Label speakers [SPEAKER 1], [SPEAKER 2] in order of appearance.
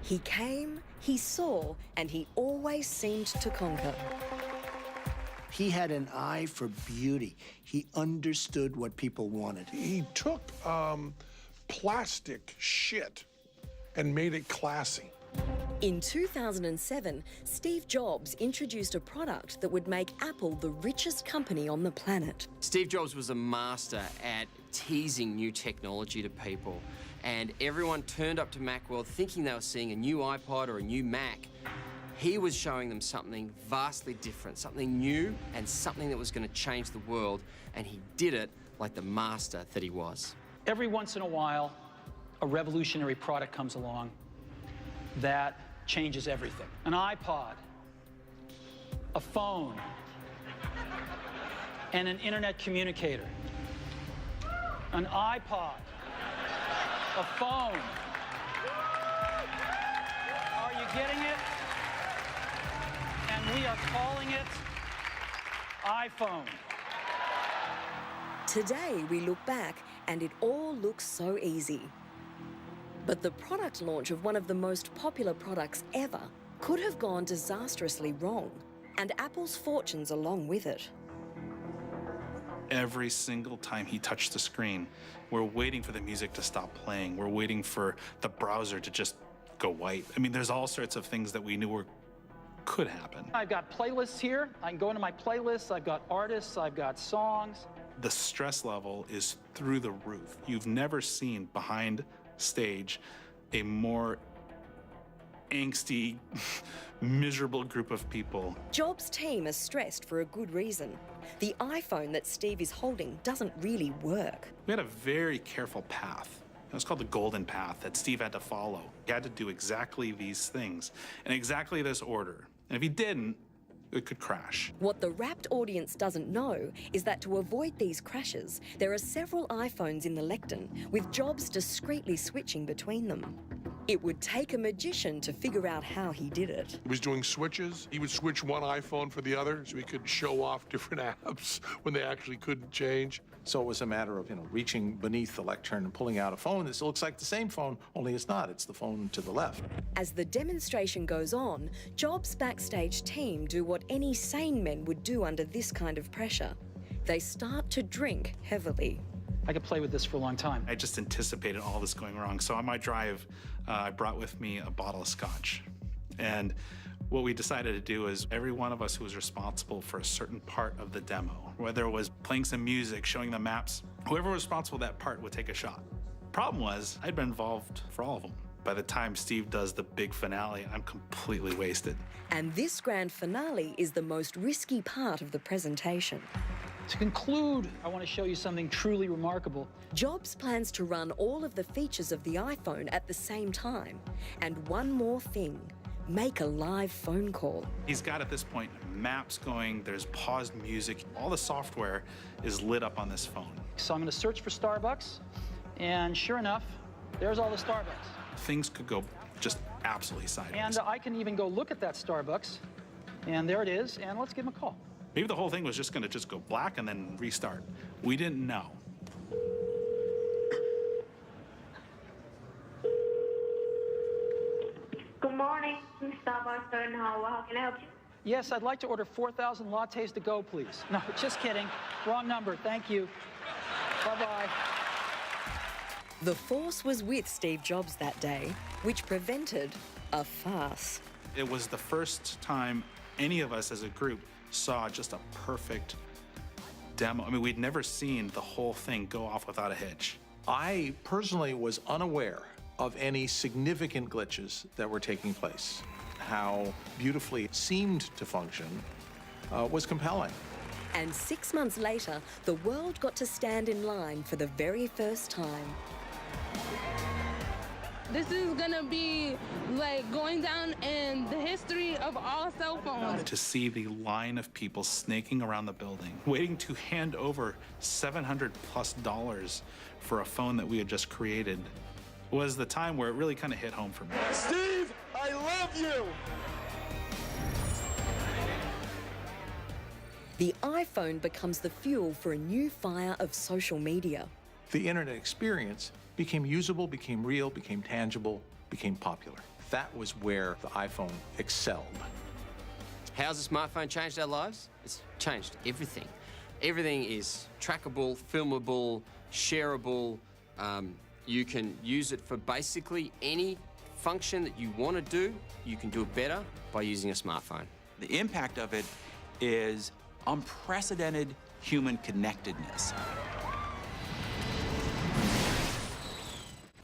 [SPEAKER 1] He came, he saw, and he always seemed to conquer.
[SPEAKER 2] He had an eye for beauty. He understood what people wanted.
[SPEAKER 3] He took plastic shit and made it classy.
[SPEAKER 1] In 2007, Steve Jobs introduced a product that would make Apple the richest company on the planet.
[SPEAKER 4] Steve Jobs was a master at teasing new technology to people, and everyone turned up to Macworld thinking they were seeing a new iPod or a new Mac. He was showing them something vastly different, something new and something that was going to change the world, and he did it like the master that he was.
[SPEAKER 5] Every once in a while, a revolutionary product comes along that changes everything. An iPod, a phone, and an internet communicator. An iPod, a phone. Are you getting it? And we are calling it iPhone.
[SPEAKER 1] Today, we look back and it all looks so easy. But the product launch of one of the most popular products ever could have gone disastrously wrong, and Apple's fortunes along with it.
[SPEAKER 6] Every single time he touched the screen, we're waiting for the music to stop playing. We're waiting for the browser to just go white. I mean, there's all sorts of things that we knew could happen.
[SPEAKER 5] I've got playlists here. I can go into my playlists. I've got artists. I've got songs.
[SPEAKER 6] The stress level is through the roof. You've never seen behind stage a more angsty, miserable group of people.
[SPEAKER 1] Jobs' team is stressed for a good reason. The iPhone that Steve is holding doesn't really work.
[SPEAKER 6] We had a very careful path. It was called the golden path that Steve had to follow. He had to do exactly these things in exactly this order. And if he didn't, it could crash.
[SPEAKER 1] What the rapt audience doesn't know is that to avoid these crashes, there are several iPhones in the lectern, with Jobs discreetly switching between them. It would take a magician to figure out how he did it.
[SPEAKER 3] He was doing switches. He would switch one iPhone for the other so he could show off different apps when they actually couldn't change.
[SPEAKER 7] So it was a matter of, reaching beneath the lectern and pulling out a phone that looks like the same phone, only it's not. It's the phone to the left.
[SPEAKER 1] As the demonstration goes on, Jobs' backstage team do what any sane men would do under this kind of pressure. They start to drink heavily.
[SPEAKER 5] I could play with this for a long time.
[SPEAKER 6] I just anticipated all this going wrong. So on my drive, I brought with me a bottle of scotch. And what we decided to do is every one of us who was responsible for a certain part of the demo, whether it was playing some music, showing the maps, whoever was responsible for that part would take a shot. Problem was, I'd been involved for all of them. By the time Steve does the big finale, I'm completely wasted.
[SPEAKER 1] And this grand finale is the most risky part of the presentation.
[SPEAKER 5] To conclude, I want to show you something truly remarkable.
[SPEAKER 1] Jobs plans to run all of the features of the iPhone at the same time. And one more thing, make a live phone call.
[SPEAKER 6] He's got, at this point, maps going, there's paused music. All the software is lit up on this phone.
[SPEAKER 5] So I'm going to search for Starbucks, and sure enough, there's all the Starbucks.
[SPEAKER 6] Things could go just absolutely sideways.
[SPEAKER 5] And I can even go look at that Starbucks, and there it is, and let's give him a call.
[SPEAKER 6] Maybe the whole thing was just going to go black and then restart. We didn't know.
[SPEAKER 8] Good morning, Starbucks in Hawaii. How can I help you?
[SPEAKER 5] Yes, I'd like to order 4,000 lattes to go, please. No, just kidding. Wrong number. Thank you. Bye-bye.
[SPEAKER 1] The Force was with Steve Jobs that day, which prevented a farce.
[SPEAKER 6] It was the first time any of us as a group saw just a perfect demo. I mean, we'd never seen the whole thing go off without a hitch.
[SPEAKER 7] I personally was unaware of any significant glitches that were taking place. How beautifully it seemed to function was compelling.
[SPEAKER 1] And 6 months later, the world got to stand in line for the very first time.
[SPEAKER 9] This is gonna be like going down in the history of all cell phones.
[SPEAKER 6] To see the line of people snaking around the building, waiting to hand over $700+ for a phone that we had just created, was the time where it really kind of hit home for me.
[SPEAKER 10] Steve, I love you!
[SPEAKER 1] The iPhone becomes the fuel for a new fire of social media.
[SPEAKER 7] The internet experience became usable, became real, became tangible, became popular. That was where the iPhone excelled.
[SPEAKER 4] How's the smartphone changed our lives? It's changed everything. Everything is trackable, filmable, shareable. You can use it for basically any function that you want to do. You can do it better by using a smartphone.
[SPEAKER 11] The impact of it is unprecedented human connectedness.